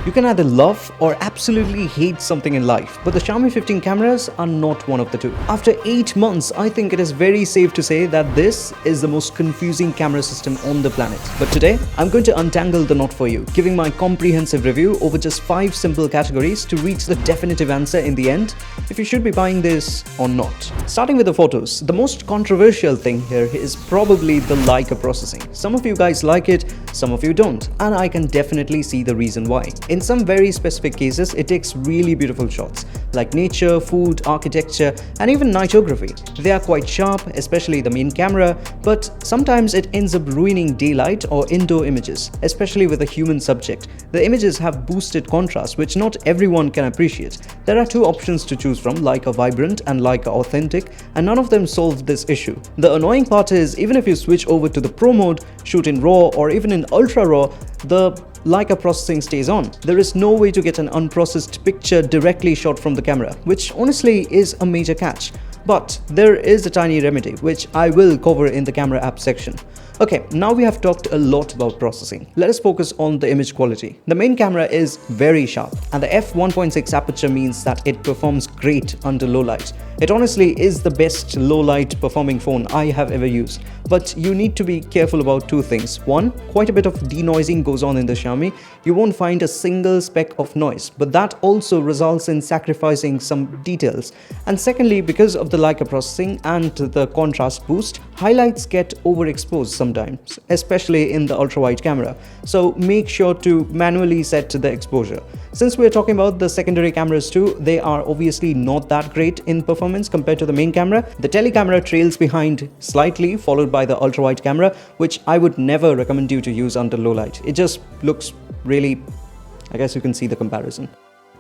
You can either love or absolutely hate something in life, but the Xiaomi 15 cameras are not one of the two. After 8 months, I think it is very safe to say that this is the most confusing camera system on the planet. But today, I'm going to untangle the knot for you, giving my comprehensive review over just 5 simple categories to reach the definitive answer in the end, if you should be buying this or not. Starting with the photos, the most controversial thing here is probably the Leica processing. Some of you guys like it, some of you don't, and I can definitely see the reason why. In some very specific cases, it takes really beautiful shots, like nature, food, architecture, and even nightography. They are quite sharp, especially the main camera, but sometimes it ends up ruining daylight or indoor images, especially with a human subject. The images have boosted contrast, which not everyone can appreciate. There are 2 options to choose from, Leica Vibrant and Leica Authentic, and none of them solve this issue. The annoying part is, even if you switch over to the Pro mode, shoot in RAW or even in Ultra RAW, the Leica processing stays on. There is no way to get an unprocessed picture directly shot from the camera, which honestly is a major catch. But there is a tiny remedy, which I will cover in the camera app section. Okay, now we have talked a lot about processing. Let us focus on the image quality. The main camera is very sharp, and the f1.6 aperture means that it performs great under low light. It honestly is the best low light performing phone I have ever used. But you need to be careful about 2 things. One, quite a bit of denoising goes on in the Xiaomi. You won't find a single speck of noise, but that also results in sacrificing some details. And secondly, because of the Leica processing and the contrast boost, highlights get overexposed sometimes, especially in the ultra-wide camera. So make sure to manually set the exposure. Since we're talking about the secondary cameras too, they are obviously not that great in performance compared to the main camera. The tele camera trails behind slightly, followed by the ultra-wide camera, which I would never recommend you to use under low light. It just looks really, I guess you can see the comparison.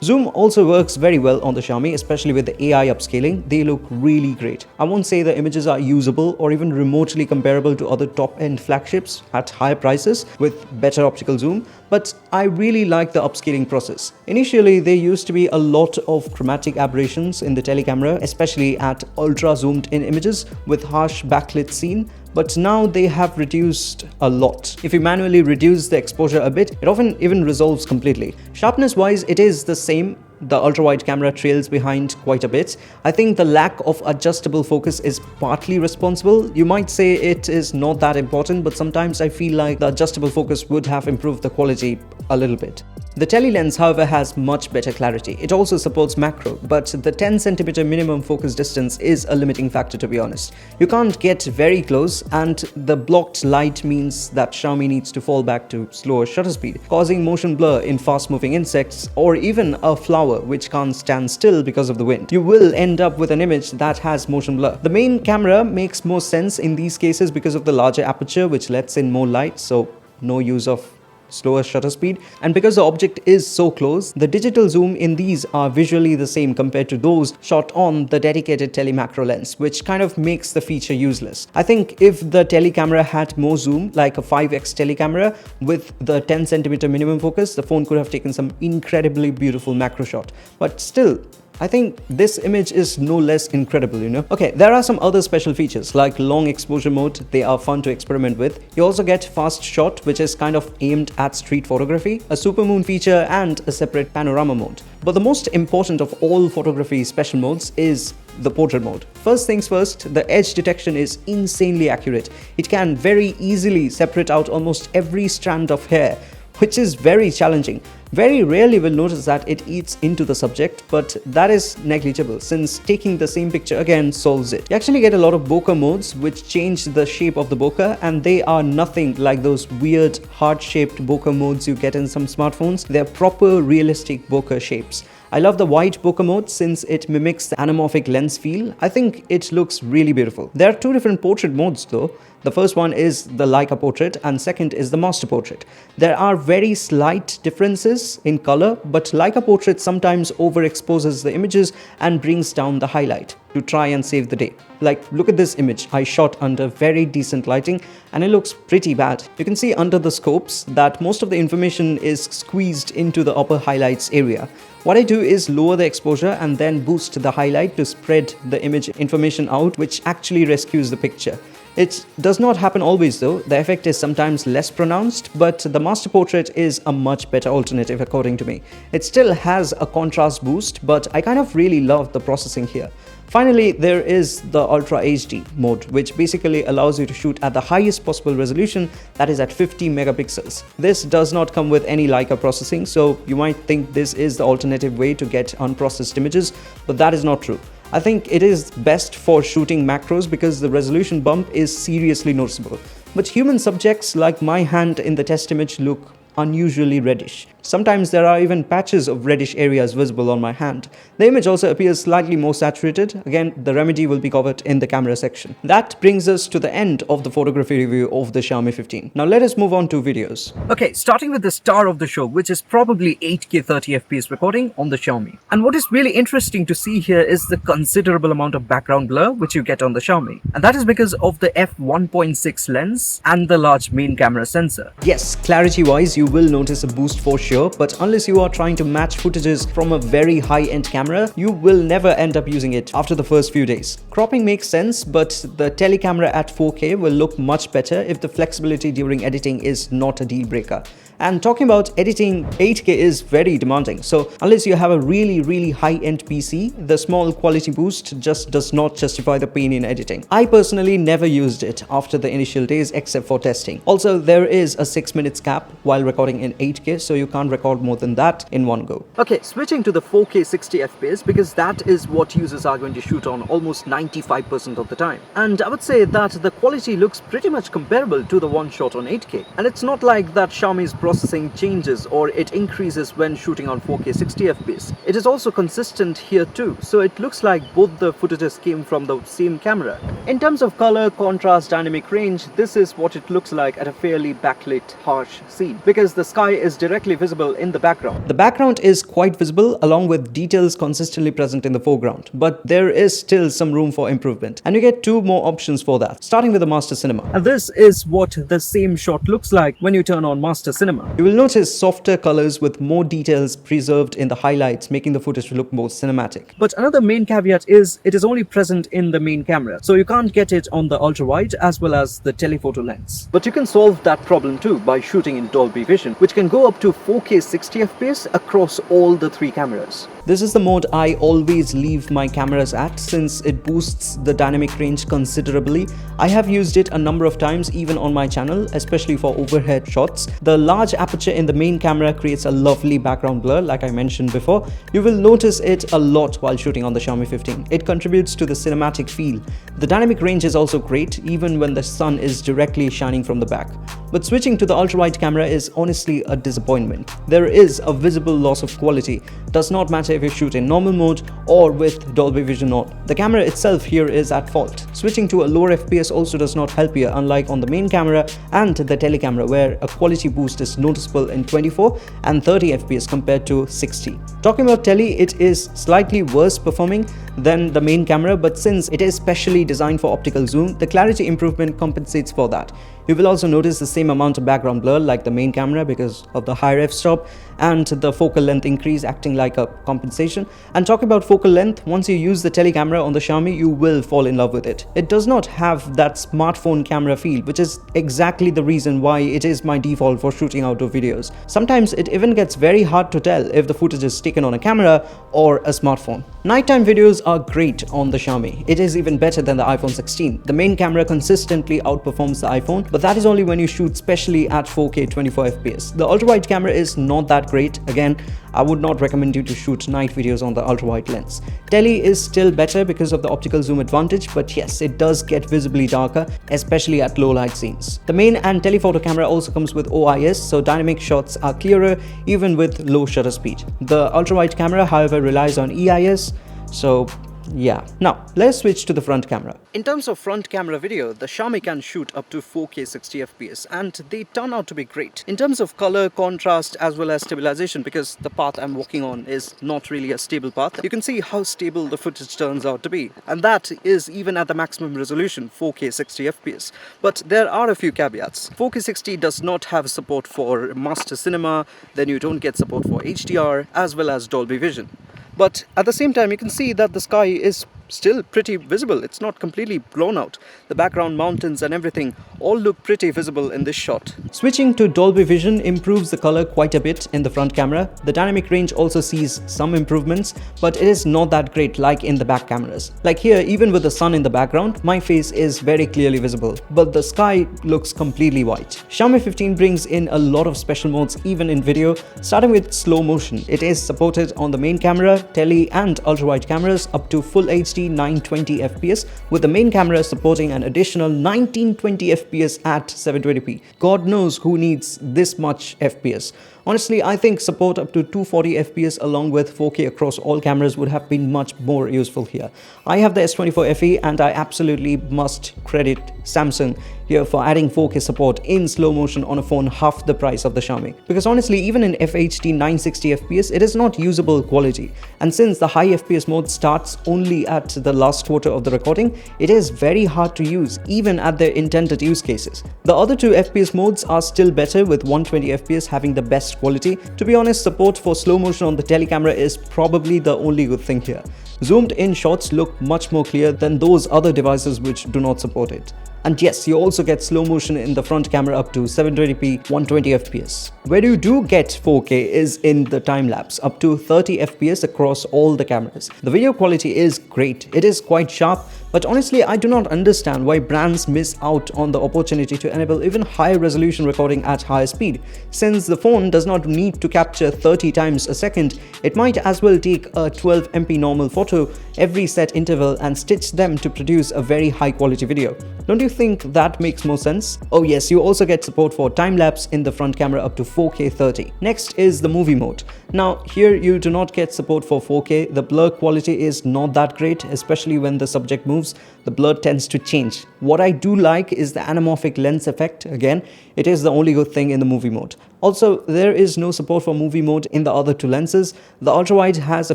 Zoom also works very well on the Xiaomi, especially with the AI upscaling. They look really great. I won't say the images are usable or even remotely comparable to other top-end flagships at higher prices with better optical zoom, but I really like the upscaling process. Initially, there used to be a lot of chromatic aberrations in the telecamera, especially at ultra zoomed in images with harsh backlit scene. But now they have reduced a lot. If you manually reduce the exposure a bit, it often even resolves completely. Sharpness wise, it is the same. The ultra-wide camera trails behind quite a bit. I think the lack of adjustable focus is partly responsible. You might say it is not that important, but sometimes I feel like the adjustable focus would have improved the quality a little bit. The tele lens, however, has much better clarity. It also supports macro, but the 10cm minimum focus distance is a limiting factor, to be honest. You can't get very close, and the blocked light means that Xiaomi needs to fall back to slower shutter speed, causing motion blur in fast-moving insects or even a flower which can't stand still because of the wind. You will end up with an image that has motion blur. The main camera makes more sense in these cases because of the larger aperture, which lets in more light, so no use of slower shutter speed, and because the object is so close, the digital zoom in these are visually the same compared to those shot on the dedicated telemacro lens, which kind of makes the feature useless. I think if the tele camera had more zoom, like a 5x tele camera with the 10cm minimum focus, the phone could have taken some incredibly beautiful macro shot. But still, I think this image is no less incredible, you know. Okay, there are some other special features like long exposure mode. They are fun to experiment with. You also get fast shot, which is kind of aimed at street photography, a supermoon feature, and a separate panorama mode. But the most important of all photography special modes is the portrait mode. First things first, the edge detection is insanely accurate. It can very easily separate out almost every strand of hair, which is very challenging. Very rarely will notice that it eats into the subject, but that is negligible since taking the same picture again solves it. You actually get a lot of bokeh modes which change the shape of the bokeh, and they are nothing like those weird heart-shaped bokeh modes you get in some smartphones. They're proper realistic bokeh shapes. I love the white bokeh mode since it mimics the anamorphic lens feel. I think it looks really beautiful. There are 2 different portrait modes though. The first one is the Leica portrait and second is the master portrait. There are very slight differences in color, but Leica portrait sometimes overexposes the images and brings down the highlight to try and save the day. Like, look at this image I shot under very decent lighting and it looks pretty bad. You can see under the scopes that most of the information is squeezed into the upper highlights area. What I do is lower the exposure and then boost the highlight to spread the image information out, which actually rescues the picture. It does not happen always though. The effect is sometimes less pronounced, but the Master Portrait is a much better alternative according to me. It still has a contrast boost, but I kind of really love the processing here. Finally, there is the Ultra HD mode, which basically allows you to shoot at the highest possible resolution, that is at 50 megapixels. This does not come with any Leica processing, so you might think this is the alternative way to get unprocessed images, but that is not true. I think it is best for shooting macros because the resolution bump is seriously noticeable. But human subjects like my hand in the test image look unusually reddish. Sometimes there are even patches of reddish areas visible on my hand. The image also appears slightly more saturated. Again, the remedy will be covered in the camera section. That brings us to the end of the photography review of the Xiaomi 15. Now let us move on to videos. Okay, starting with the star of the show, which is probably 8K 30fps recording on the Xiaomi. And what is really interesting to see here is the considerable amount of background blur which you get on the Xiaomi. And that is because of the f1.6 lens and the large main camera sensor. Yes, clarity-wise, you will notice a boost for sure, but unless you are trying to match footages from a very high-end camera, you will never end up using it after the first few days. Cropping makes sense, but the telecamera at 4K will look much better if the flexibility during editing is not a deal breaker. And talking about editing, 8K is very demanding, so unless you have a really high-end PC, the small quality boost just does not justify the pain in editing. I personally never used it after the initial days except for testing. Also, there is a 6 minutes cap while recording in 8K, so you can't record more than that in one go. Okay, switching to the 4K 60fps because that is what users are going to shoot on almost 95% of the time. And I would say that the quality looks pretty much comparable to the one shot on 8K. And it's not like that Xiaomi's processing changes or it increases when shooting on 4K 60fps. It is also consistent here too, so it looks like both the footages came from the same camera. In terms of color, contrast, dynamic range, this is what it looks like at a fairly backlit, harsh scene, because the sky is directly visible in the background. The background is quite visible along with details consistently present in the foreground, but there is still some room for improvement, and you get two more options for that, starting with the Master Cinema. And this is what the same shot looks like when you turn on Master Cinema. You will notice softer colors with more details preserved in the highlights, making the footage look more cinematic. But another main caveat is it is only present in the main camera, so you can't get it on the ultra wide as well as the telephoto lens. But you can solve that problem too by shooting in Dolby Vision, which can go up to 4K 60fps across all the three cameras. This is the mode I always leave my cameras at since it boosts the dynamic range considerably. I have used it a number of times even on my channel, especially for overhead shots. The large aperture in the main camera creates a lovely background blur like I mentioned before. You will notice it a lot while shooting on the Xiaomi 15. It contributes to the cinematic feel. The dynamic range is also great even when the sun is directly shining from the back. But switching to the ultra-wide camera is honestly a disappointment. There is a visible loss of quality. Does not matter if you shoot in normal mode or with Dolby Vision on. The camera itself here is at fault. Switching to a lower FPS also does not help here, unlike on the main camera and the telecamera where a quality boost is noticeable in 24 and 30 FPS compared to 60. Talking about tele, it is slightly worse performing than the main camera, but since it is specially designed for optical zoom, the clarity improvement compensates for that. You will also notice the same amount of background blur like the main camera because of the higher f-stop and the focal length increase acting like a compensation. And talking about focal length, once you use the telecamera on the Xiaomi, you will fall in love with it. It does not have that smartphone camera feel, which is exactly the reason why it is my default for shooting outdoor videos. Sometimes it even gets very hard to tell if the footage is taken on a camera or a smartphone. Nighttime videos are great on the Xiaomi. It is even better than the iPhone 16. The main camera consistently outperforms the iPhone, but that is only when you shoot specially at 4K 24fps. The ultra-wide camera is not that great. Again, I would not recommend you to shoot night videos on the ultra-wide lens. Tele is still better because of the optical zoom advantage, but yes, it does get visibly darker, especially at low light scenes. The main and telephoto camera also comes with OIS, so dynamic shots are clearer even with low shutter speed. The ultra-wide camera, however, relies on EIS, so yeah. Now, let's switch to the front camera. In terms of front camera video, the Xiaomi can shoot up to 4K 60fps and they turn out to be great. In terms of color, contrast as well as stabilization, because the path I'm walking on is not really a stable path, you can see how stable the footage turns out to be. And that is even at the maximum resolution, 4K 60fps. But there are a few caveats. 4K 60 does not have support for Master Cinema, then you don't get support for HDR as well as Dolby Vision. But at the same time, you can see that the sky is still pretty visible. It's not completely blown out. The background, mountains and everything all look pretty visible in this shot. Switching to Dolby Vision improves the color quite a bit in the front camera. The dynamic range also sees some improvements, but it is not that great like in the back cameras. Like here, even with the sun in the background, my face is very clearly visible, but the sky looks completely white. Xiaomi 15 brings in a lot of special modes even in video, starting with slow motion. It is supported on the main camera, tele and ultra-wide cameras up to full HD 920 FPS, with the main camera supporting an additional 1920 FPS at 720p. God knows who needs this much FPS. Honestly, I think support up to 240 FPS along with 4K across all cameras would have been much more useful here. I have the S24 FE and I absolutely must credit Samsung here for adding 4K support in slow motion on a phone half the price of the Xiaomi. Because honestly, even in FHD 960 FPS, it is not usable quality. And since the high FPS mode starts only at the last quarter of the recording, it is very hard to use even at their intended use cases. The other two FPS modes are still better, with 120 FPS having the best quality. To be honest, support for slow motion on the telecamera is probably the only good thing here. Zoomed in shots look much more clear than those other devices which do not support it. And yes, you also get slow motion in the front camera up to 720p 120 fps. Where you do get 4K is in the time lapse up to 30 fps across all the cameras. The video quality is great. It is quite sharp, but honestly I do not understand why brands miss out on the opportunity to enable even higher resolution recording at higher speed. Since the phone does not need to capture 30 times a second, it might as well take a 12MP normal photo every set interval and stitch them to produce a very high quality video. Don't you think that makes more sense? Oh yes, you also get support for time-lapse in the front camera up to 4K 30. Next is the movie mode. Now here you do not get support for 4K. The blur quality is not that great, especially when the subject moves. The blur tends to change. What I do like is the anamorphic lens effect. Again, it is the only good thing in the movie mode. Also, there is no support for movie mode in the other two lenses. The ultra-wide has a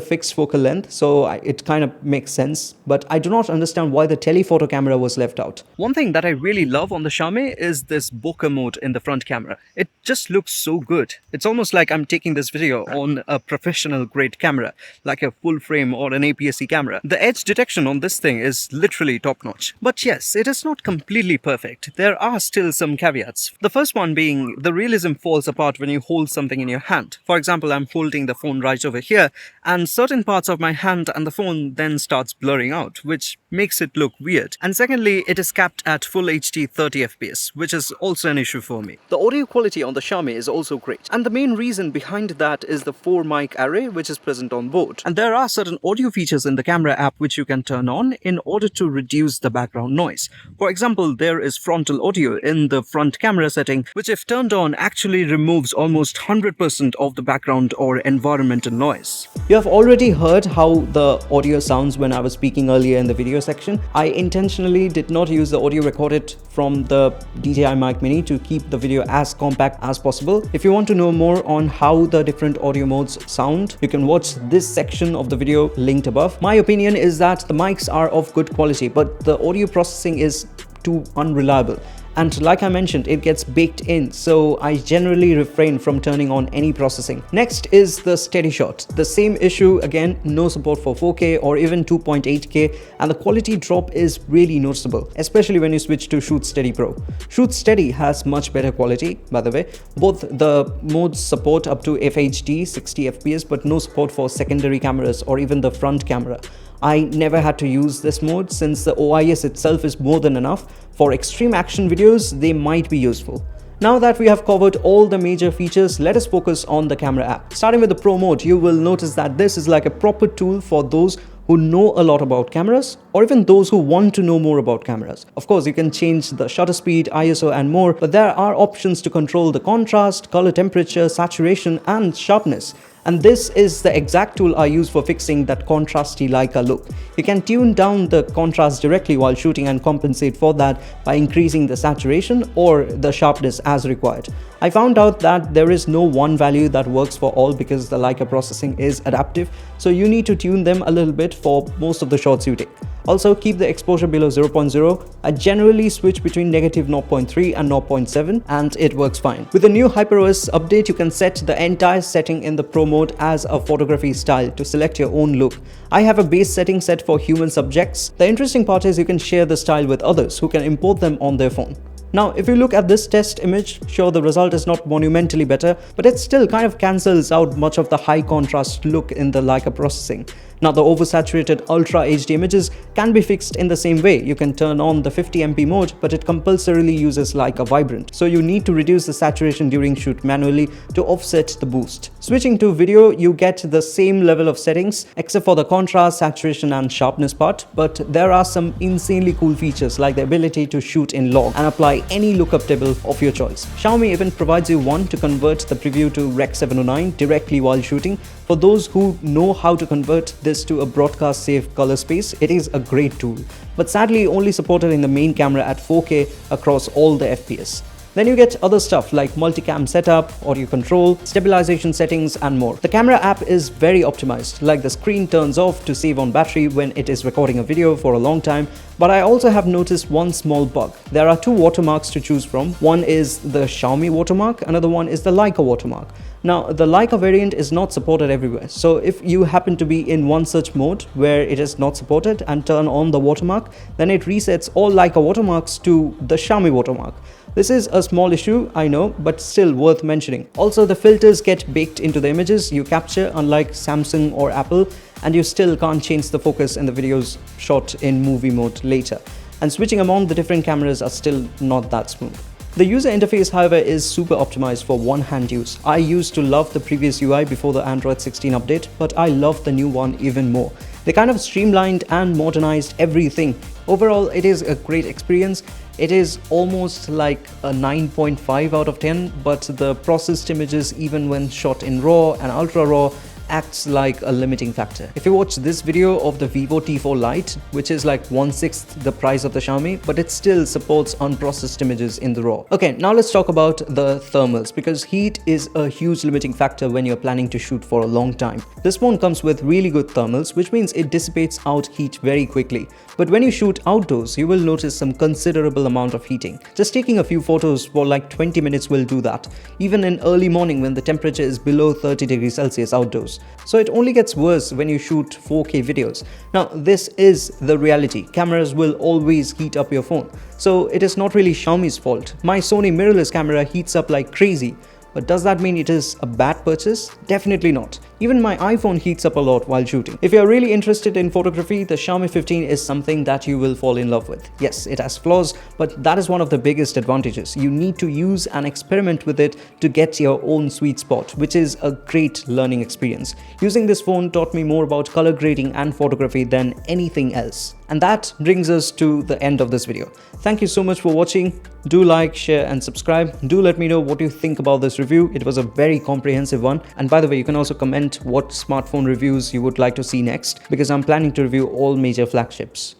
fixed focal length, so it kind of makes sense, but I do not understand why the telephoto camera was left out. One thing that I really love on the Xiaomi is this bokeh mode in the front camera. It just looks so good. It's almost like I'm taking this video on a professional grade camera, like a full frame or an APS-C camera. The edge detection on this thing is literally top-notch. But yes, it is not completely perfect. There are still some caveats. The first one being the realism falls apart when you hold something in your hand. For example, I'm holding the phone right over here, and certain parts of my hand and the phone then starts blurring out, which makes it look weird. And secondly, it is capped at full HD 30 FPS, which is also an issue for me. The audio quality on the Xiaomi is also great, and the main reason behind that is the 4 mic array which is present on board. And there are certain audio features in the camera app which you can turn on in order to reduce the background noise. For example, there is frontal audio in the front camera setting, which if turned on actually removes almost 100% of the background or environmental noise. You have already heard how the audio sounds when I was speaking earlier in the video section. I intentionally did not use the audio recorded from the DJI Mic Mini to keep the video as compact as possible. If you want to know more on how the different audio modes sound, you can watch this section of the video linked above. My opinion is that the mics are of good quality, but the audio processing is too unreliable. And like I mentioned, it gets baked in, so I generally refrain from turning on any processing. Next is the steady shot. The same issue again, no support for 4K or even 2.8K, and the quality drop is really noticeable, especially when you switch to Shoot Steady Pro. Shoot Steady has much better quality, by the way. Both the modes support up to FHD 60 FPS, but no support for secondary cameras or even the front camera. I never had to use this mode since the OIS itself is more than enough. For extreme action videos, they might be useful. Now that we have covered all the major features, let us focus on the camera app. Starting with the Pro mode, you will notice that this is like a proper tool for those who know a lot about cameras, or even those who want to know more about cameras. Of course, you can change the shutter speed, ISO and more, but there are options to control the contrast, color temperature, saturation and sharpness. And this is the exact tool I use for fixing that contrasty Leica look. You can tune down the contrast directly while shooting and compensate for that by increasing the saturation or the sharpness as required. I found out that there is no one value that works for all because the Leica processing is adaptive, so you need to tune them a little bit for most of the shots you take. Also, keep the exposure below 0.0. I generally switch between negative 0.3 and 0.7 and it works fine. With the new HyperOS update, you can set the entire setting in the Pro mode as a photography style to select your own look. I have a base setting set for human subjects. The interesting part is you can share the style with others who can import them on their phone. Now, if you look at this test image, sure, the result is not monumentally better, but it still kind of cancels out much of the high contrast look in the Leica processing. Now, the oversaturated Ultra HD images can be fixed in the same way. You can turn on the 50MP mode, but it compulsorily uses Leica Vibrant. So you need to reduce the saturation during shoot manually to offset the boost. Switching to video, you get the same level of settings, except for the contrast, saturation and sharpness part, but there are some insanely cool features like the ability to shoot in log and apply any lookup table of your choice. Xiaomi even provides you one to convert the preview to Rec 709 directly while shooting. For those who know how to convert this to a broadcast safe color space, it is a great tool, but sadly only supported in the main camera at 4K across all the FPS. Then you get other stuff like multicam setup, audio control, stabilization settings and more. The camera app is very optimized, like the screen turns off to save on battery when it is recording a video for a long time. But I also have noticed one small bug. There are two watermarks to choose from. One is the Xiaomi watermark, another one is the Leica watermark. Now, the Leica variant is not supported everywhere, so if you happen to be in one such mode where it is not supported and turn on the watermark, then it resets all Leica watermarks to the Xiaomi watermark. This is a small issue, I know, but still worth mentioning. Also, the filters get baked into the images you capture, unlike Samsung or Apple, and you still can't change the focus in the videos shot in movie mode later. And switching among the different cameras are still not that smooth. The user interface, however, is super optimized for one-hand use. I used to love the previous UI before the Android 16 update, but I love the new one even more. They kind of streamlined and modernized everything. Overall, it is a great experience. It is almost like a 9.5 out of 10, but the processed images, even when shot in RAW and Ultra RAW, acts like a limiting factor. If you watch this video of the Vivo T4 Lite, which is like 1/6 the price of the Xiaomi, but it still supports unprocessed images in the RAW. Okay, now let's talk about the thermals, because heat is a huge limiting factor when you're planning to shoot for a long time. This phone comes with really good thermals, which means it dissipates out heat very quickly. But when you shoot outdoors, you will notice some considerable amount of heating. Just taking a few photos for like 20 minutes will do that, even in early morning when the temperature is below 30 degrees Celsius outdoors. So it only gets worse when you shoot 4K videos. Now, this is the reality. Cameras will always heat up your phone. So it is not really Xiaomi's fault. My Sony mirrorless camera heats up like crazy. But does that mean it is a bad purchase? Definitely not. Even my iPhone heats up a lot while shooting. If you're really interested in photography, the Xiaomi 15 is something that you will fall in love with. Yes, it has flaws, but that is one of the biggest advantages. You need to use and experiment with it to get your own sweet spot, which is a great learning experience. Using this phone taught me more about color grading and photography than anything else. And that brings us to the end of this video. Thank you so much for watching. Do like, share and subscribe. Do let me know what you think about this review. It was a very comprehensive one. And by the way, you can also comment what smartphone reviews you would like to see next, because I'm planning to review all major flagships.